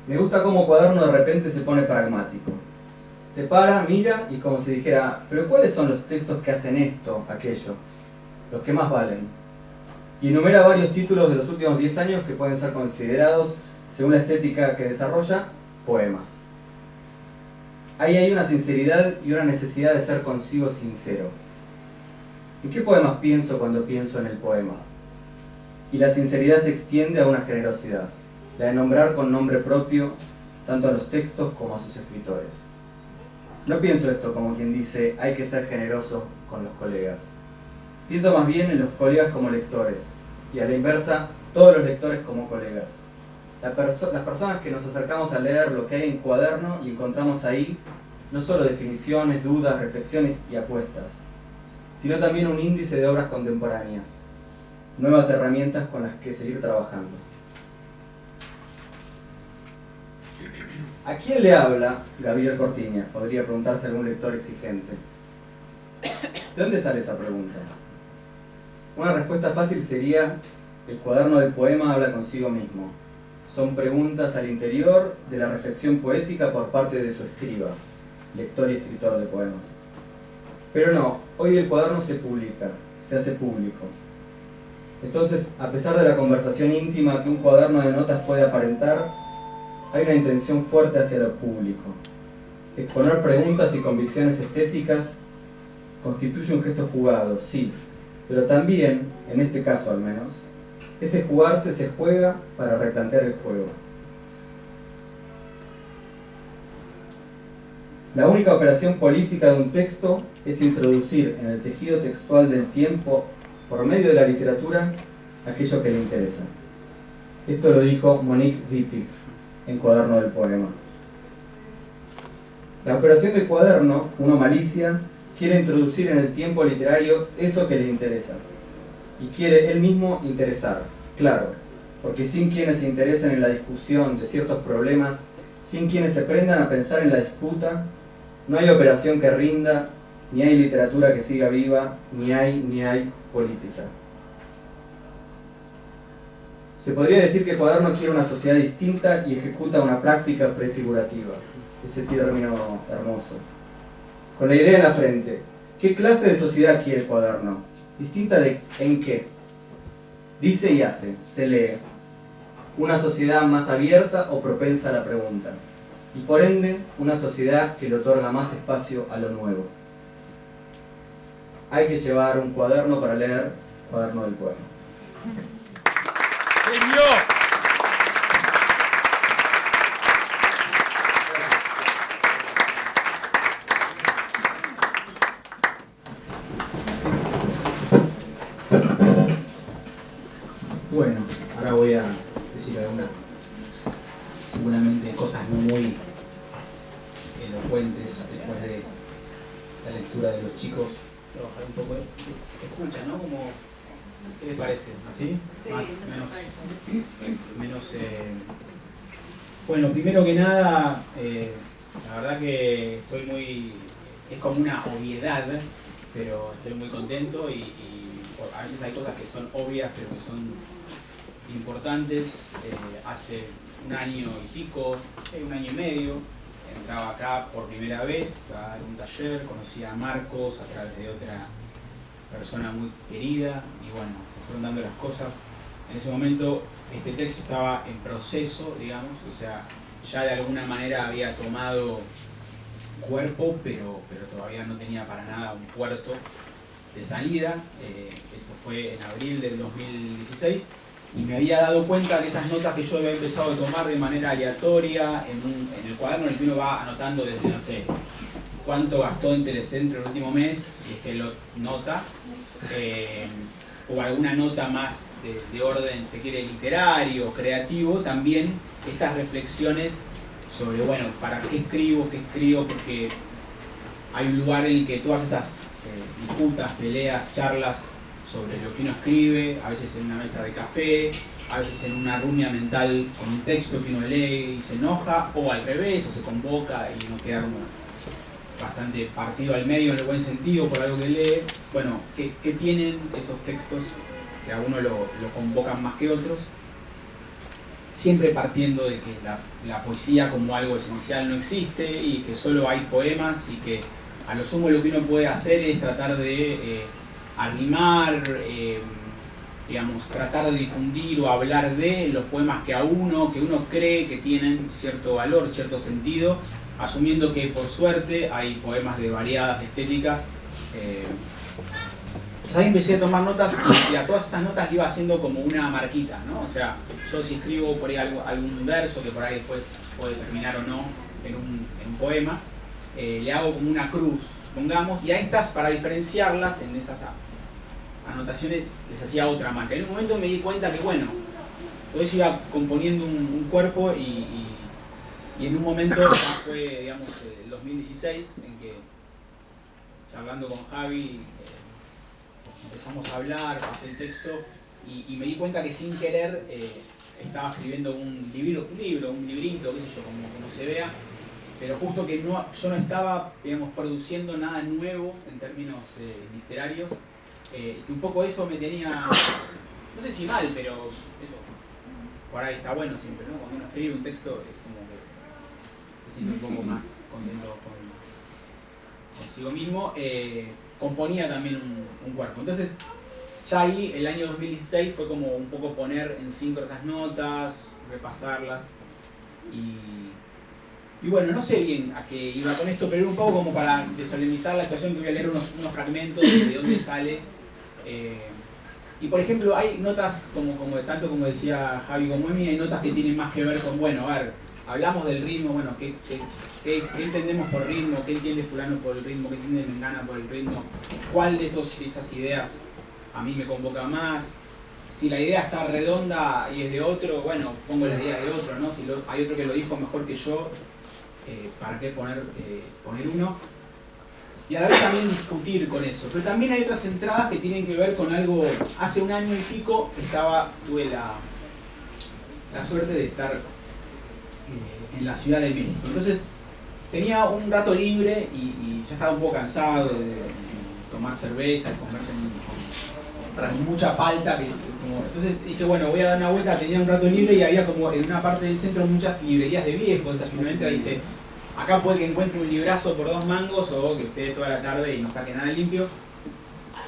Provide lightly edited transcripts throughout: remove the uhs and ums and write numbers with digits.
Me gusta cómo Cuaderno de repente se pone pragmático. Se para, mira y como si dijera, pero ¿cuáles son los textos que hacen esto, aquello? Los que más valen. Y enumera varios títulos de los últimos 10 años que pueden ser considerados, según la estética que desarrolla, poemas. Ahí hay una sinceridad y una necesidad de ser consigo sincero. ¿En qué poemas pienso cuando pienso en el poema? Y la sinceridad se extiende a una generosidad, la de nombrar con nombre propio tanto a los textos como a sus escritores. No pienso esto como quien dice, hay que ser generoso con los colegas. Pienso más bien en los colegas como lectores, y a la inversa, todos los lectores como colegas. Las personas que nos acercamos a leer lo que hay en Cuaderno y encontramos ahí, no solo definiciones, dudas, reflexiones y apuestas, sino también un índice de obras contemporáneas, nuevas herramientas con las que seguir trabajando. ¿A quién le habla Gabriel Cortiñas? Podría preguntarse algún lector exigente. ¿De dónde sale esa pregunta? Una respuesta fácil sería: el Cuaderno del poema habla consigo mismo. Son preguntas al interior de la reflexión poética por parte de su escriba, lector y escritor de poemas. Pero no, hoy el Cuaderno se publica, se hace público. Entonces, a pesar de la conversación íntima que un cuaderno de notas puede aparentar, hay una intención fuerte hacia lo público. Exponer preguntas y convicciones estéticas constituye un gesto jugado, sí, pero también, en este caso al menos, ese jugarse se juega para replantear el juego. La única operación política de un texto es introducir en el tejido textual del tiempo, por medio de la literatura, aquello que le interesa. Esto lo dijo Monique Wittig en Cuaderno del poema. La operación del Cuaderno, uno malicia, quiere introducir en el tiempo literario eso que le interesa. Y quiere él mismo interesar, claro, porque sin quienes se interesen en la discusión de ciertos problemas, sin quienes se prendan a pensar en la disputa, no hay operación que rinda, ni hay literatura que siga viva, ni hay política. Se podría decir que Cuaderno quiere una sociedad distinta y ejecuta una práctica prefigurativa, ese término hermoso. Con la idea en la frente, ¿qué clase de sociedad quiere Cuaderno? ¿Distinta en qué? Dice y hace, se lee. Una sociedad más abierta o propensa a la pregunta. Y por ende, una sociedad que le otorga más espacio a lo nuevo. Hay que llevar un cuaderno para leer Cuaderno del poema. ¡Genio! Bueno, ahora voy a decir algunas, seguramente cosas muy elocuentes después de la lectura de los chicos. Voy a bajar un poco, se escucha, ¿no? Como, ¿qué les parece? ¿Así? Sí, Más, menos Bueno, primero que nada, la verdad que estoy muy... es como una obviedad, pero estoy muy contento y a veces hay cosas que son obvias, pero que son importantes. Hace un año y pico, un año y medio, entraba acá por primera vez a dar un taller, conocí a Marcos a través de otra persona muy querida y bueno, se fueron dando las cosas. En ese momento este texto estaba en proceso, digamos, o sea, ya de alguna manera había tomado cuerpo, pero todavía no tenía para nada un puerto de salida. Eso fue en abril del 2016 y me había dado cuenta de esas notas que yo había empezado a tomar de manera aleatoria en el cuaderno en el que uno va anotando desde, no sé, cuánto gastó en Telecentro el último mes, si es que lo nota, o alguna nota más de orden, se quiere, literario, creativo. También estas reflexiones sobre, bueno, ¿para qué escribo? Porque hay un lugar en el que todas esas disputas, peleas, charlas sobre lo que uno escribe, a veces en una mesa de café, a veces en una rumia mental con un texto que uno lee y se enoja, o al revés, o se convoca y uno queda como bastante partido al medio en el buen sentido por algo que lee. Bueno, ¿qué tienen esos textos que a uno lo convocan más que otros? siempre partiendo de que la poesía como algo esencial no existe y que solo hay poemas y que a lo sumo lo que uno puede hacer es tratar de arrimar, digamos, tratar de difundir o hablar de los poemas que uno cree que tienen cierto valor, cierto sentido, asumiendo que por suerte hay poemas de variadas estéticas. Entonces ahí empecé a tomar notas y a todas esas notas le iba haciendo como una marquita, ¿no? O sea, yo si escribo por ahí algún verso que por ahí después puede terminar o no en un poema, le hago como una cruz, pongamos, y a estas, para diferenciarlas en esas anotaciones, les hacía otra marca. En un momento me di cuenta que, bueno, todo eso iba componiendo un cuerpo y en un momento, ya fue, digamos, el 2016, en que, charlando con Javi, empezamos a hablar, pasé el texto, y me di cuenta que sin querer estaba escribiendo un librito, qué sé yo, como se vea, pero justo que yo no estaba, digamos, produciendo nada nuevo en términos literarios, y un poco eso me tenía, no sé si mal, pero eso, por ahí está bueno siempre, ¿no? Cuando uno escribe un texto es como que se siente un poco más contento consigo mismo. Componía también un cuerpo. Entonces, ya ahí, el año 2016 fue como un poco poner en sincro esas notas, repasarlas y bueno, no sé bien a qué iba con esto, pero era un poco como para desolemnizar la situación, que voy a leer unos fragmentos de dónde sale. Y por ejemplo, hay notas, tanto como decía Javi como Emi, hay notas que tienen más que ver con, bueno, a ver, hablamos del ritmo, bueno, ¿qué entendemos por ritmo? ¿Qué entiende fulano por el ritmo? ¿Qué entiende Mengana por el ritmo? ¿Cuál de esas ideas a mí me convoca más? Si la idea está redonda y es de otro, bueno, pongo la idea de otro, ¿no? Si hay otro que lo dijo mejor que yo, ¿para qué poner uno? Y a la vez también discutir con eso. Pero también hay otras entradas que tienen que ver con algo. Hace un año y pico tuve la suerte de estar en la Ciudad de México. Entonces tenía un rato libre y ya estaba un poco cansado de tomar cerveza, de comer con mucha palta. Entonces dije, bueno, voy a dar una vuelta. Tenía un rato libre y había como en una parte del centro muchas librerías de viejos. O sea, finalmente dice, acá puede que encuentre un librazo por 2 mangos o que esté toda la tarde y no saque nada limpio.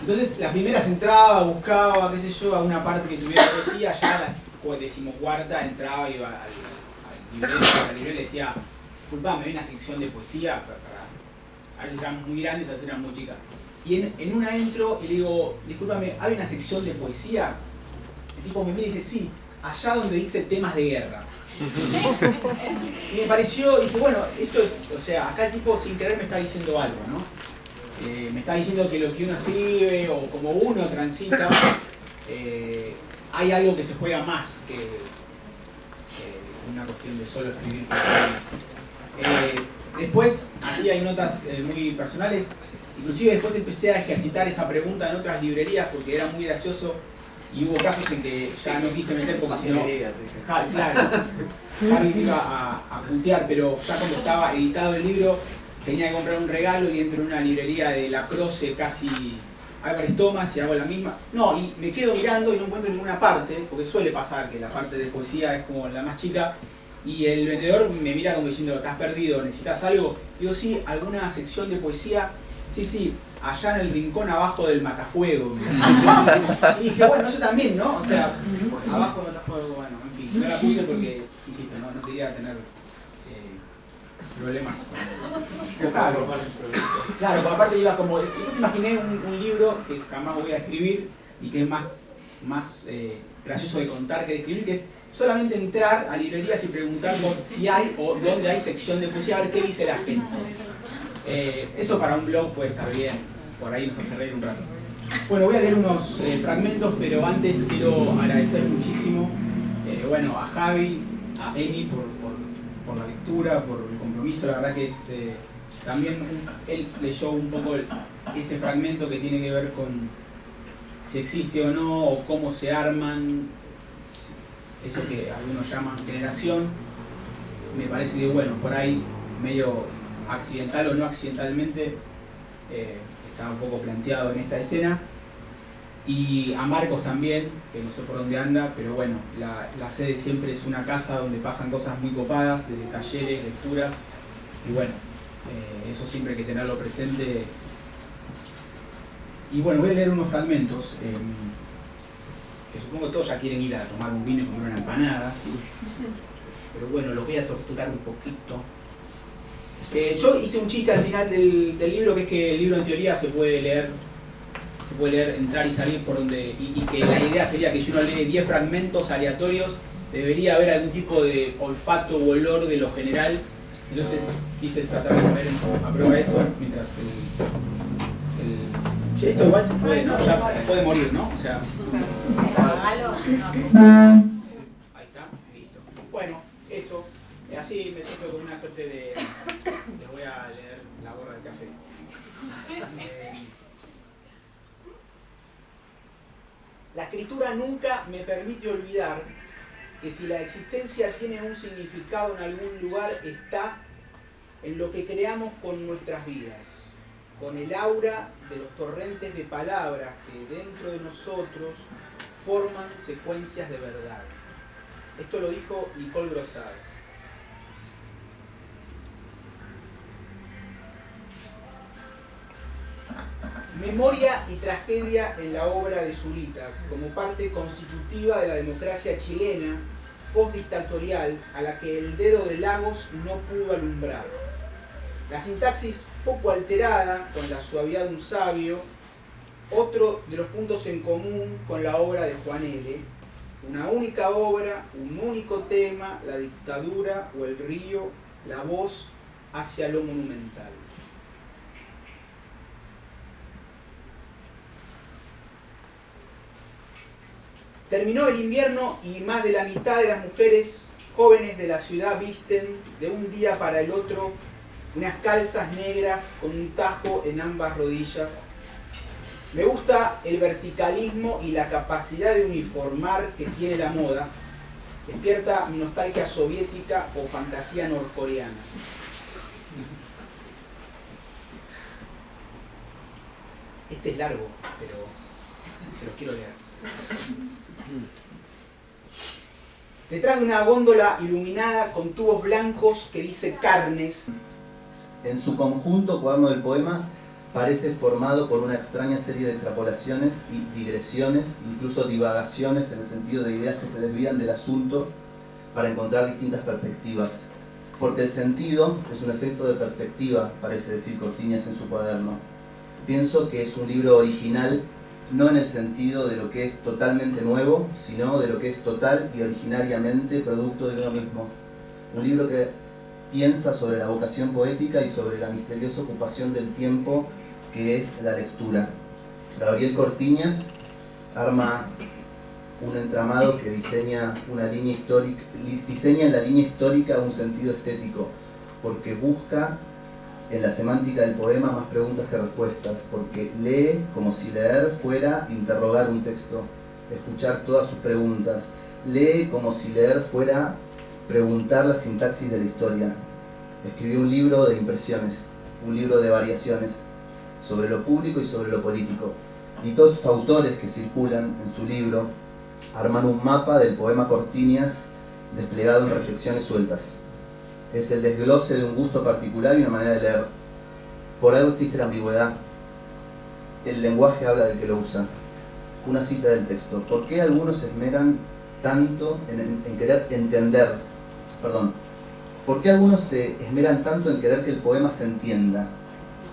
Entonces las primeras entraba, buscaba, qué sé yo, a una parte que tuviera poesía, ya a la 14ª entraba, iba al librero, la librera le decía, disculpame, hay una sección de poesía, a veces eran muy grandes, a veces eran muy chicas. Y en una entro y le digo, discúlpame, ¿hay una sección de poesía? El tipo me mira y dice, sí, allá donde dice temas de guerra. Y me pareció, dije, bueno, esto es, o sea, acá el tipo sin querer me está diciendo algo, ¿no? Me está diciendo que lo que uno escribe o como uno transita, hay algo que se juega más que una cuestión de solo escribir. Después, así hay notas muy personales. Inclusive después empecé a ejercitar esa pregunta en otras librerías porque era muy gracioso y hubo casos en que ya no quise meter porque si no... Claro, Javi me iba a putear, pero ya cuando estaba editado el libro tenía que comprar un regalo y entro en una librería de La Croce casi Álvarez Thomas y hago la misma. No, y me quedo mirando y no encuentro ninguna parte, porque suele pasar que la parte de poesía es como la más chica, y el vendedor me mira como diciendo, ¿estás perdido? ¿Necesitas algo? Digo, sí, ¿alguna sección de poesía? Sí, allá en el rincón abajo del matafuego. Y dije, bueno, eso también, ¿no? O sea, abajo del matafuego, bueno, en fin, no la puse porque, insisto, no quería tener problemas. Claro, porque aparte iba como, después imaginé un libro que jamás voy a escribir y que es más gracioso de contar que de escribir, que es solamente entrar a librerías y preguntar si hay o dónde hay sección de poesía, a ver qué dice la gente. Eso para un blog puede estar bien, por ahí nos hace reír un rato. Bueno, voy a leer unos fragmentos, pero antes quiero agradecer muchísimo bueno, a Javi, a Emi por la lectura, por el compromiso. La verdad que es también él leyó un poco ese fragmento que tiene que ver con si existe o no, o cómo se arman, eso que algunos llaman generación. Me parece que, bueno, por ahí medio accidental o no accidentalmente está un poco planteado en esta escena. Y a Marcos también, que no sé por dónde anda, pero bueno, la sede siempre es una casa donde pasan cosas muy copadas, desde talleres, lecturas, y bueno, eso siempre hay que tenerlo presente. Y bueno, voy a leer unos fragmentos, que supongo que todos ya quieren ir a tomar un vino y comer una empanada, pero bueno, los voy a torturar un poquito. Yo hice un chiste al final del libro, que es que el libro en teoría se puede leer, entrar y salir por donde, y que la idea sería que si uno lee 10 fragmentos aleatorios, debería haber algún tipo de olfato o olor de lo general. Entonces quise tratar de poner a prueba eso mientras Che, esto igual se puede, ¿no? Ya puede morir, ¿no? O sea. Ahí está, listo. Bueno, eso. Así me siento con una suerte de. Les voy a leer la gorra del café. La escritura nunca me permite olvidar que si la existencia tiene un significado en algún lugar, está en lo que creamos con nuestras vidas, con el aura de los torrentes de palabras que dentro de nosotros forman secuencias de verdad. Esto lo dijo Nicole Grossade. Memoria y tragedia en la obra de Zurita, como parte constitutiva de la democracia chilena postdictatorial a la que el dedo de Lagos no pudo alumbrar. La sintaxis poco alterada, con la suavidad de un sabio, otro de los puntos en común con la obra de Juan L. Una única obra, un único tema, la dictadura o el río, la voz hacia lo monumental. Terminó el invierno y más de la mitad de las mujeres jóvenes de la ciudad visten de un día para el otro unas calzas negras con un tajo en ambas rodillas. Me gusta el verticalismo y la capacidad de uniformar que tiene la moda. Despierta mi nostalgia soviética o fantasía norcoreana. Este es largo, pero se los quiero leer. Detrás de una góndola iluminada con tubos blancos que dice carnes. En su conjunto, Cuaderno del Poema parece formado por una extraña serie de extrapolaciones y digresiones, incluso divagaciones en el sentido de ideas que se desvían del asunto para encontrar distintas perspectivas. Porque el sentido es un efecto de perspectiva, parece decir Cortiñas en su cuaderno. Pienso que es un libro original, no en el sentido de lo que es totalmente nuevo, sino de lo que es total y originariamente producto de uno mismo. Un libro que piensa sobre la vocación poética y sobre la misteriosa ocupación del tiempo que es la lectura. Gabriel Cortiñas arma un entramado que diseña una línea histórica, diseña en la línea histórica un sentido estético, porque busca en la semántica del poema más preguntas que respuestas, porque lee como si leer fuera interrogar un texto, escuchar todas sus preguntas, lee como si leer fuera preguntar la sintaxis de la historia. Escribió un libro de impresiones, un libro de variaciones, sobre lo público y sobre lo político. Y todos esos autores que circulan en su libro arman un mapa del poema Cortiñas desplegado en reflexiones sueltas. Es el desglose de un gusto particular y una manera de leer. Por algo existe la ambigüedad. El lenguaje habla del que lo usa. Una cita del texto. ¿Por qué algunos se esmeran tanto en querer entender? ¿Por qué algunos se esmeran tanto en querer que el poema se entienda?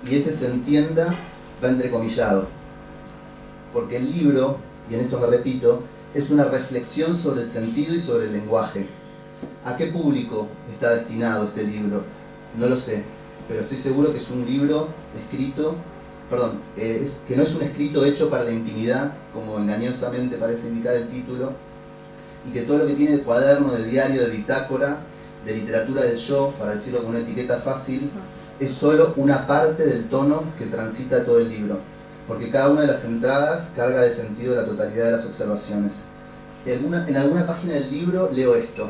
Y ese se entienda va entrecomillado. Porque el libro, y en esto me repito, es una reflexión sobre el sentido y sobre el lenguaje. ¿A qué público está destinado este libro? No lo sé, pero estoy seguro que es un libro escrito, que no es un escrito hecho para la intimidad, como engañosamente parece indicar el título, y que todo lo que tiene de cuaderno, de diario, de bitácora, de literatura del yo, para decirlo con una etiqueta fácil, es solo una parte del tono que transita todo el libro, porque cada una de las entradas carga de sentido la totalidad de las observaciones. En alguna página del libro leo esto: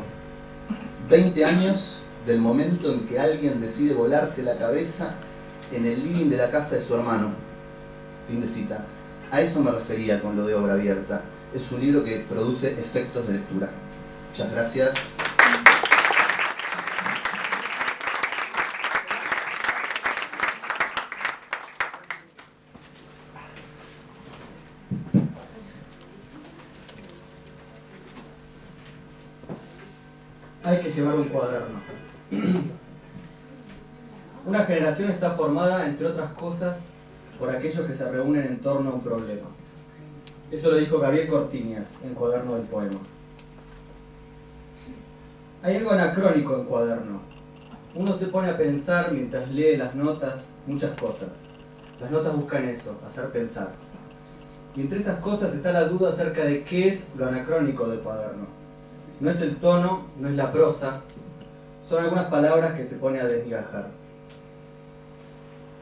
20 años del momento en que alguien decide volarse la cabeza en el living de la casa de su hermano. Fin de cita. A eso me refería con lo de obra abierta. Es un libro que produce efectos de lectura. Muchas gracias. Hay que llevar un cuaderno. Una generación está formada, entre otras cosas, por aquellos que se reúnen en torno a un problema. Eso lo dijo Gabriel Cortiñas en Cuaderno del Poema. Hay algo anacrónico en Cuaderno. Uno se pone a pensar mientras lee las notas muchas cosas. Las notas buscan eso, hacer pensar. Y entre esas cosas está la duda acerca de qué es lo anacrónico del Cuaderno. No es el tono, no es la prosa, son algunas palabras que se pone a desgajar.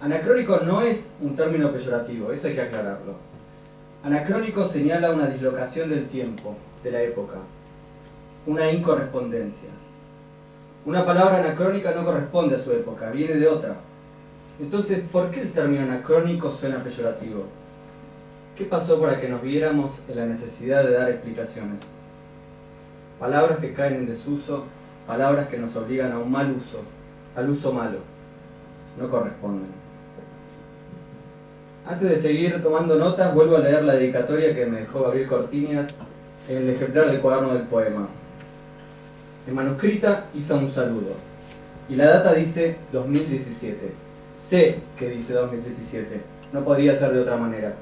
Anacrónico no es un término peyorativo, eso hay que aclararlo. Anacrónico señala una dislocación del tiempo, de la época, una incorrespondencia. Una palabra anacrónica no corresponde a su época, viene de otra. Entonces, ¿por qué el término anacrónico suena peyorativo? ¿Qué pasó para que nos viéramos en la necesidad de dar explicaciones? Palabras que caen en desuso, palabras que nos obligan a un mal uso, al uso malo, no corresponden. Antes de seguir tomando notas, vuelvo a leer la dedicatoria que me dejó Gabriel Cortiñas en el ejemplar del Cuaderno del Poema. En manuscrita hizo un saludo, y la data dice 2017. Sé que dice 2017, no podría ser de otra manera,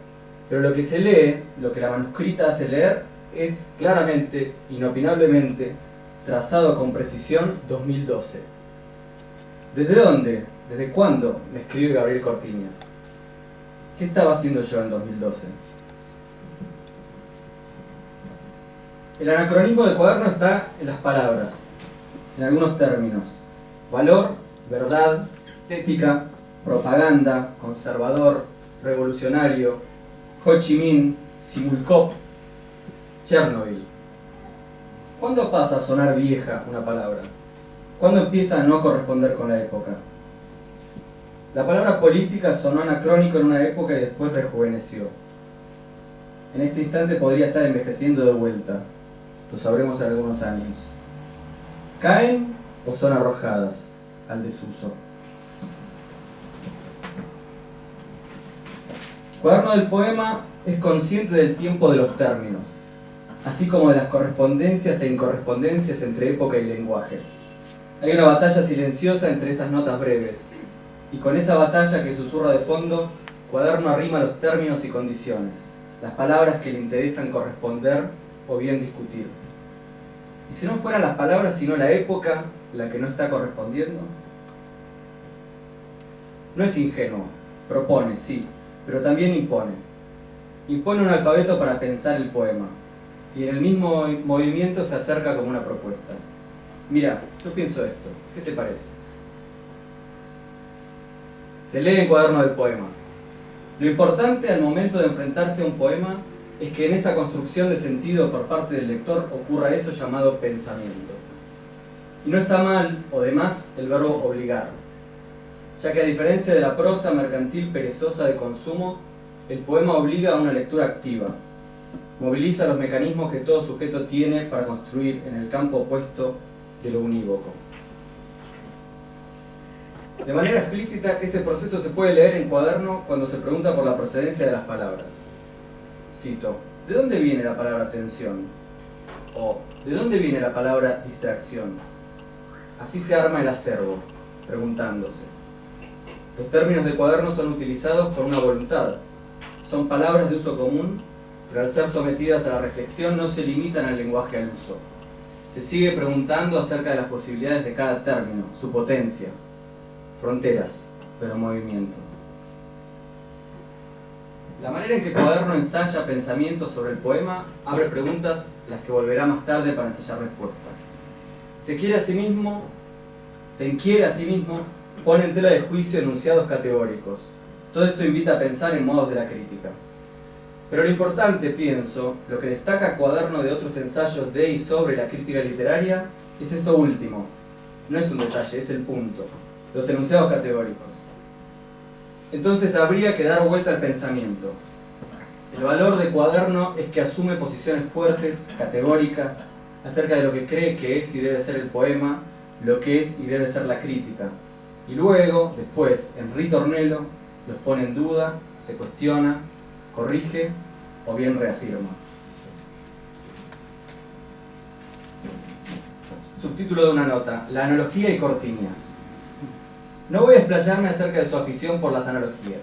pero lo que se lee, lo que la manuscrita hace leer, es claramente, inopinablemente, trazado con precisión 2012. ¿Desde dónde? ¿Desde cuándo? Me escribe Gabriel Cortiñas. ¿Qué estaba haciendo yo en 2012? El anacronismo del Cuaderno está en las palabras, en algunos términos. Valor, verdad, ética, propaganda, conservador, revolucionario, Ho Chi Minh, Simulcop, Chernobyl. ¿Cuándo pasa a sonar vieja una palabra? ¿Cuándo empieza a no corresponder con la época? La palabra política sonó anacrónico en una época y después rejuveneció. En este instante podría estar envejeciendo de vuelta. Lo sabremos en algunos años. ¿Caen o son arrojadas al desuso? Cuaderno del Poema es consciente del tiempo de los términos, así como de las correspondencias e incorrespondencias entre época y lenguaje. Hay una batalla silenciosa entre esas notas breves, y con esa batalla que susurra de fondo, Cuaderno arrima los términos y condiciones, las palabras que le interesan corresponder o bien discutir. ¿Y si no fueran las palabras sino la época la que no está correspondiendo? No es ingenuo, propone, sí, pero también impone. Impone un alfabeto para pensar el poema, y en el mismo movimiento se acerca como una propuesta. Mira, yo pienso esto, ¿qué te parece? Se lee en Cuaderno del Poema. Lo importante al momento de enfrentarse a un poema es que en esa construcción de sentido por parte del lector ocurra eso llamado pensamiento. Y no está mal, o de más, el verbo obligar, ya que a diferencia de la prosa mercantil perezosa de consumo, el poema obliga a una lectura activa, moviliza los mecanismos que todo sujeto tiene para construir en el campo opuesto de lo unívoco. De manera explícita, ese proceso se puede leer en Cuaderno cuando se pregunta por la procedencia de las palabras. Cito, ¿de dónde viene la palabra tensión? O, ¿de dónde viene la palabra distracción? Así se arma el acervo, preguntándose. Los términos de Cuaderno son utilizados con una voluntad. Son palabras de uso común, pero al ser sometidas a la reflexión no se limitan al lenguaje al uso. Se sigue preguntando acerca de las posibilidades de cada término, su potencia, fronteras, pero movimiento. La manera en que Cuaderno ensaya pensamientos sobre el poema abre preguntas las que volverá más tarde para ensayar respuestas. Se inquiere a sí mismo, pone en tela de juicio enunciados categóricos. Todo esto invita a pensar en modos de la crítica. Pero lo importante, pienso, lo que destaca Cuaderno de otros ensayos de y sobre la crítica literaria, es esto último. No es un detalle, es el punto. Los enunciados categóricos. Entonces habría que dar vuelta al pensamiento. El valor de Cuaderno es que asume posiciones fuertes, categóricas, acerca de lo que cree que es y debe ser el poema, lo que es y debe ser la crítica. Y luego, después, en ritornello, los pone en duda, se cuestiona, corrige o bien reafirma. Subtítulo de una nota: la analogía y Cortiñas. No voy a explayarme acerca de su afición por las analogías,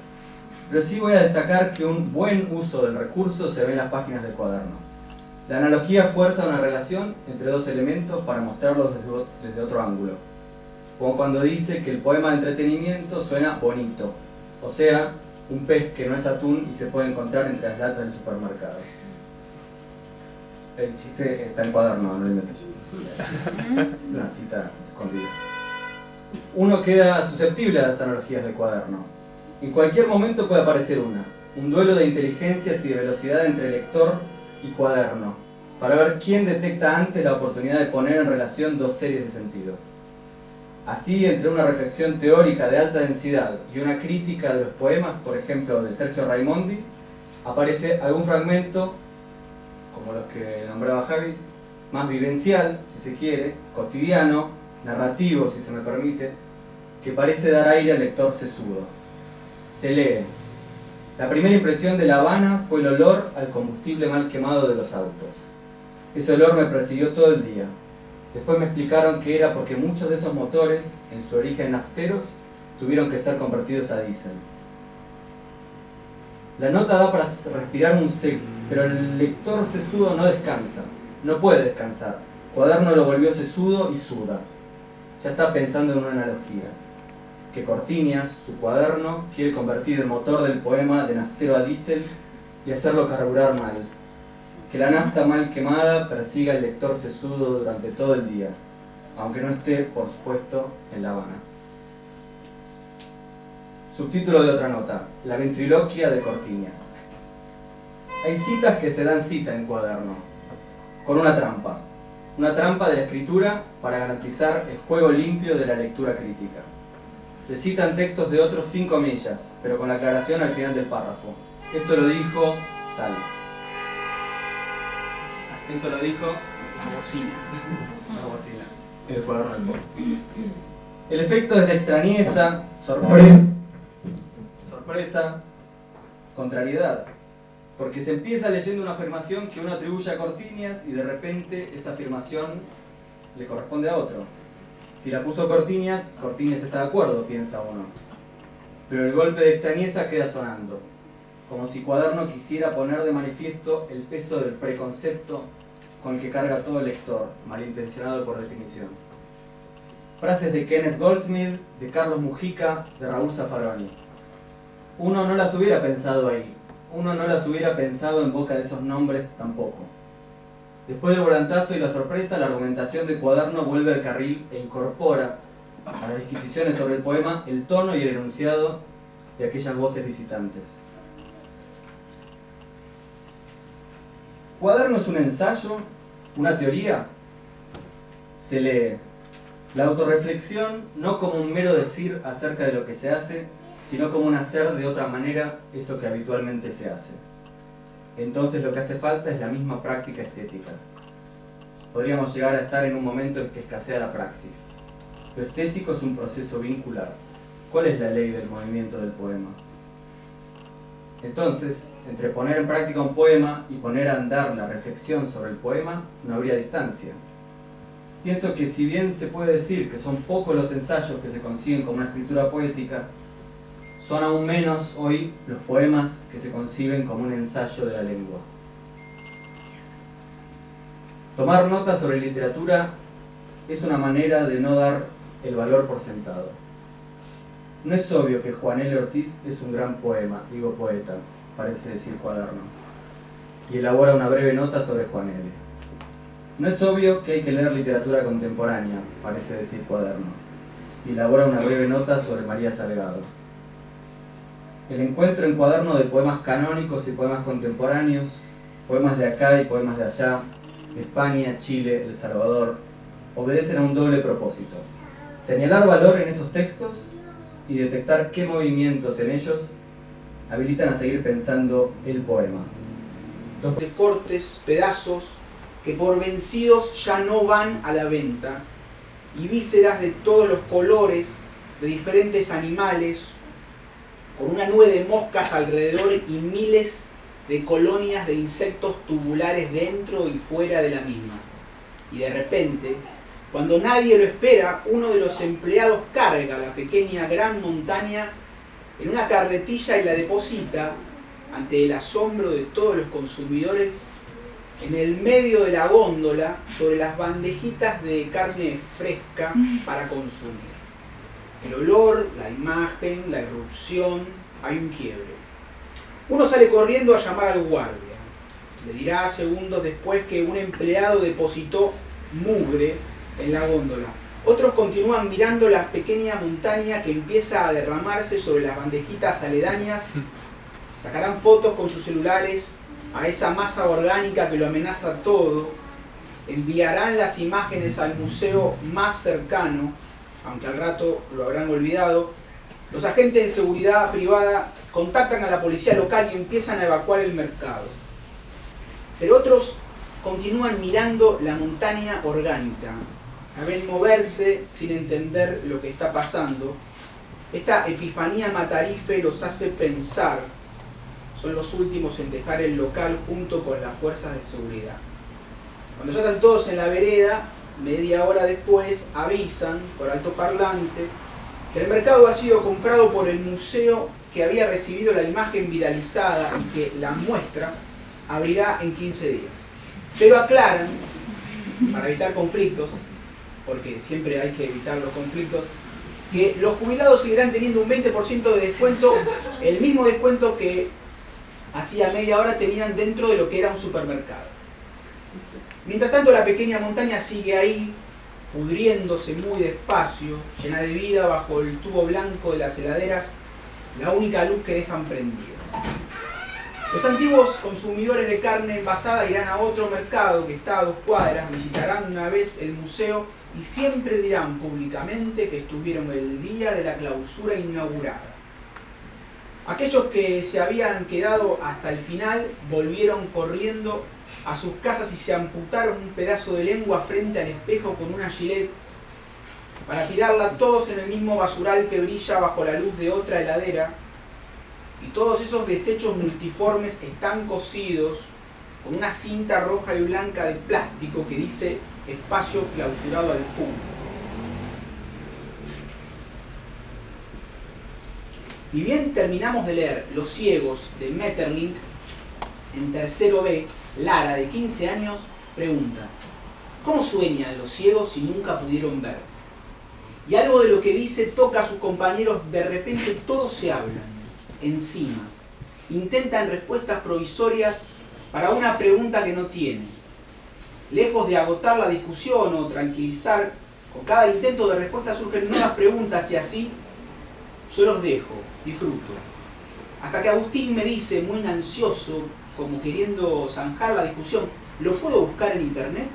pero sí voy a destacar que un buen uso del recurso se ve en las páginas del Cuaderno. La analogía fuerza una relación entre dos elementos para mostrarlos desde otro ángulo, como cuando dice que el poema de entretenimiento suena bonito, o sea, un pez que no es atún y se puede encontrar entre las latas del supermercado. El chiste está en Cuaderno, no lo inventé yo. Es una cita escondida. Uno queda susceptible a las analogías de Cuaderno. En cualquier momento puede aparecer un duelo de inteligencias y de velocidad entre lector y Cuaderno, para ver quién detecta antes la oportunidad de poner en relación dos series de sentido. Así, entre una reflexión teórica de alta densidad y una crítica de los poemas, por ejemplo, de Sergio Raimondi, aparece algún fragmento, como los que nombraba Javi, más vivencial, si se quiere, cotidiano, narrativo, si se me permite, que parece dar aire al lector sesudo. Se lee: la primera impresión de La Habana fue el olor al combustible mal quemado de los autos. Ese olor me persiguió todo el día. Después me explicaron que era porque muchos de esos motores, en su origen nafteros, tuvieron que ser convertidos a diésel. La nota da para respirar un seco, pero el lector sesudo no descansa, no puede descansar. Cuaderno lo volvió sesudo y suda. Ya está pensando en una analogía. Que Cortiñas, su Cuaderno, quiere convertir el motor del poema de naftero a diésel y hacerlo carburar mal. Que la nafta mal quemada persiga al lector sesudo durante todo el día, aunque no esté, por supuesto, en La Habana. Subtítulo de otra nota: la ventriloquia de Cortiñas. Hay citas que se dan cita en Cuaderno, con una trampa de la escritura para garantizar el juego limpio de la lectura crítica. Se citan textos de otros sin comillas, pero con la aclaración al final del párrafo: esto lo dijo tal. Eso lo dijo Las bocinas. en el Cuaderno del Poema. El efecto es de extrañeza, sorpresa, contrariedad, porque se empieza leyendo una afirmación que uno atribuye a Cortiñas y de repente esa afirmación le corresponde a otro. Si la puso Cortiñas, Cortiñas está de acuerdo, piensa uno. Pero el golpe de extrañeza queda sonando, como si Cuaderno quisiera poner de manifiesto el peso del preconcepto con el que carga todo lector, malintencionado por definición. Frases de Kenneth Goldsmith, de Carlos Mujica, de Raúl Zaffaroni. Uno no las hubiera pensado ahí, uno no las hubiera pensado en boca de esos nombres tampoco. Después del volantazo y la sorpresa, la argumentación de Cuaderno vuelve al carril e incorpora a las disquisiciones sobre el poema el tono y el enunciado de aquellas voces visitantes. ¿Cuaderno es un ensayo? ¿Una teoría? Se lee: la autorreflexión no como un mero decir acerca de lo que se hace, sino como un hacer de otra manera eso que habitualmente se hace. Entonces lo que hace falta es la misma práctica estética. Podríamos llegar a estar en un momento en que escasea la praxis. Lo estético es un proceso vincular. ¿Cuál es la ley del movimiento del poema? Entonces, entre poner en práctica un poema y poner a andar la reflexión sobre el poema, no habría distancia. Pienso que si bien se puede decir que son pocos los ensayos que se consiguen como una escritura poética, son aún menos hoy los poemas que se conciben como un ensayo de la lengua. Tomar nota sobre literatura es una manera de no dar el valor por sentado. No es obvio que Juan L. Ortiz es un gran poeta, parece decir Cuaderno, y elabora una breve nota sobre Juan L. No es obvio que hay que leer literatura contemporánea, parece decir Cuaderno, y elabora una breve nota sobre María Salgado. El encuentro en Cuaderno de poemas canónicos y poemas contemporáneos, poemas de acá y poemas de allá, de España, Chile, El Salvador, obedecen a un doble propósito: señalar valor en esos textos y detectar qué movimientos en ellos habilitan a seguir pensando el poema. De cortes, pedazos, que por vencidos ya no van a la venta, y vísceras de todos los colores, de diferentes animales, con una nube de moscas alrededor y miles de colonias de insectos tubulares dentro y fuera de la misma. Y de repente, cuando nadie lo espera, uno de los empleados carga la pequeña gran montaña en una carretilla y la deposita, ante el asombro de todos los consumidores, en el medio de la góndola, sobre las bandejitas de carne fresca para consumir. El olor, la imagen, la irrupción, hay un quiebre. Uno sale corriendo a llamar al guardia. Le dirá segundos después que un empleado depositó mugre en la góndola. Otros continúan mirando la pequeña montaña que empieza a derramarse sobre las bandejitas aledañas. Sacarán fotos con sus celulares a esa masa orgánica que lo amenaza todo. Enviarán las imágenes al museo más cercano, aunque al rato lo habrán olvidado. Los agentes de seguridad privada contactan a la policía local y empiezan a evacuar el mercado. Pero otros continúan mirando la montaña orgánica, la ven moverse sin entender lo que está pasando. Esta epifanía matarife los hace pensar. Son los últimos en dejar el local junto con las fuerzas de seguridad. Cuando ya están todos en la vereda, media hora después avisan por altoparlante que el mercado ha sido comprado por el museo que había recibido la imagen viralizada y que la muestra abrirá en 15 días. Pero aclaran, para evitar conflictos, porque siempre hay que evitar los conflictos, que los jubilados seguirán teniendo un 20% de descuento, el mismo descuento que hacía media hora tenían dentro de lo que era un supermercado. Mientras tanto, la pequeña montaña sigue ahí, pudriéndose muy despacio, llena de vida bajo el tubo blanco de las heladeras, la única luz que dejan prendida. Los antiguos consumidores de carne envasada irán a otro mercado que está a 2 cuadras, visitarán una vez el museo y siempre dirán públicamente que estuvieron el día de la clausura inaugurada. Aquellos que se habían quedado hasta el final volvieron corriendo a sus casas y se amputaron un pedazo de lengua frente al espejo con una gilet para tirarla todos en el mismo basural que brilla bajo la luz de otra heladera. Y todos esos desechos multiformes están cosidos con una cinta roja y blanca de plástico que dice espacio clausurado al público. Y bien terminamos de leer Los ciegos de Maeterlinck, en tercero B, Lara, de 15 años, pregunta: ¿cómo sueñan los ciegos si nunca pudieron ver? Y algo de lo que dice toca a sus compañeros. De repente todos se hablan, encima. Intentan respuestas provisorias para una pregunta que no tienen. Lejos de agotar la discusión o tranquilizar, con cada intento de respuesta surgen nuevas preguntas y así yo los dejo, disfruto. Hasta que Agustín me dice, muy ansioso, como queriendo zanjar la discusión: ¿lo puedo buscar en internet?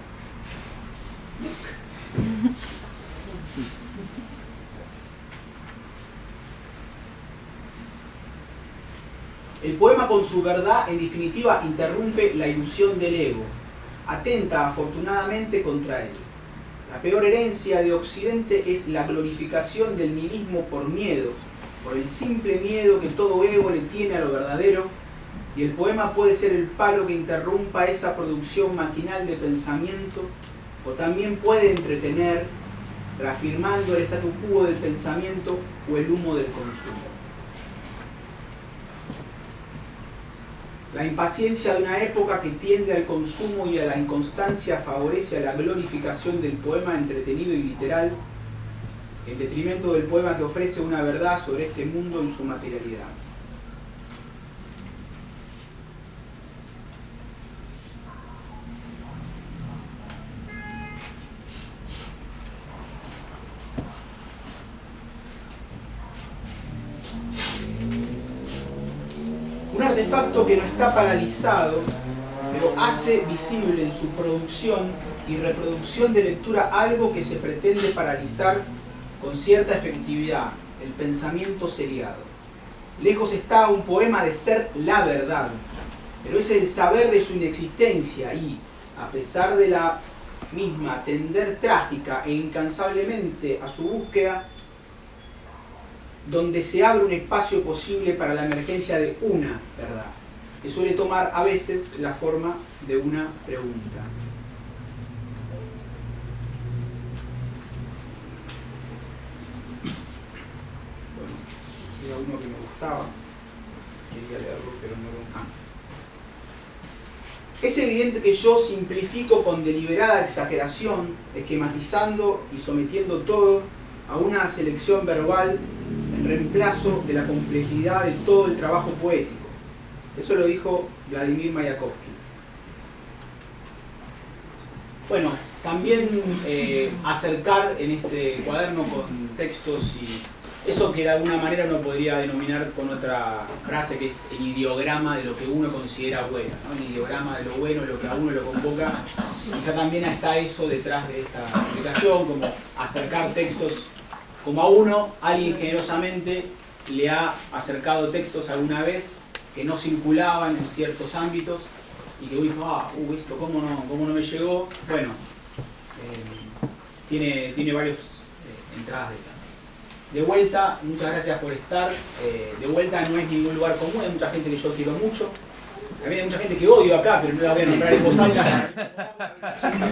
El poema, con su verdad, en definitiva, interrumpe la ilusión del ego, atenta afortunadamente contra él. La peor herencia de Occidente es la glorificación del nihilismo por miedo, por el simple miedo que todo ego le tiene a lo verdadero, y el poema puede ser el palo que interrumpa esa producción maquinal de pensamiento, o también puede entretener, reafirmando el statu quo del pensamiento o el humo del consumo. La impaciencia de una época que tiende al consumo y a la inconstancia favorece a la glorificación del poema entretenido y literal, en detrimento del poema que ofrece una verdad sobre este mundo en su materialidad. Un artefacto que no está paralizado, pero hace visible en su producción y reproducción de lectura algo que se pretende paralizar con cierta efectividad: el pensamiento seriado. Lejos está un poema de ser la verdad, pero es el saber de su inexistencia y, a pesar de la misma, tender trágica e incansablemente a su búsqueda, donde se abre un espacio posible para la emergencia de una verdad, que suele tomar a veces la forma de una pregunta. Bueno, era uno que me gustaba, quería leerlo, pero no lo... Es evidente que yo simplifico con deliberada exageración, esquematizando y sometiendo todo a una selección verbal en reemplazo de la complejidad de todo el trabajo poético. Eso lo dijo Vladimir Mayakovsky. Bueno, también acercar en este cuaderno con textos y eso que de alguna manera uno podría denominar con otra frase, que es el ideograma de lo que uno considera bueno, ¿no? El ideograma de lo bueno, lo que a uno lo convoca. Quizá también está eso detrás de esta publicación, como acercar textos, como a uno, alguien generosamente le ha acercado textos alguna vez que no circulaban en ciertos ámbitos y que dijo, esto cómo no me llegó. Bueno, tiene varias entradas de esas. De vuelta, muchas gracias por estar. De vuelta no es ningún lugar común, hay mucha gente que yo quiero mucho. También hay mucha gente que odio acá, pero no la voy a nombrar en voz alta.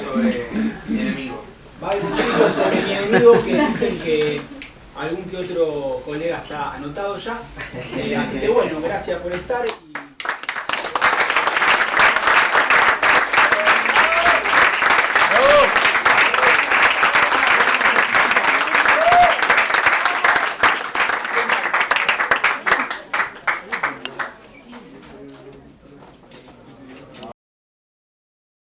Sobre mi enemigo. Va a haber un chico sobre mi enemigo que dicen que algún que otro colega está anotado ya. Así que bueno, gracias por estar.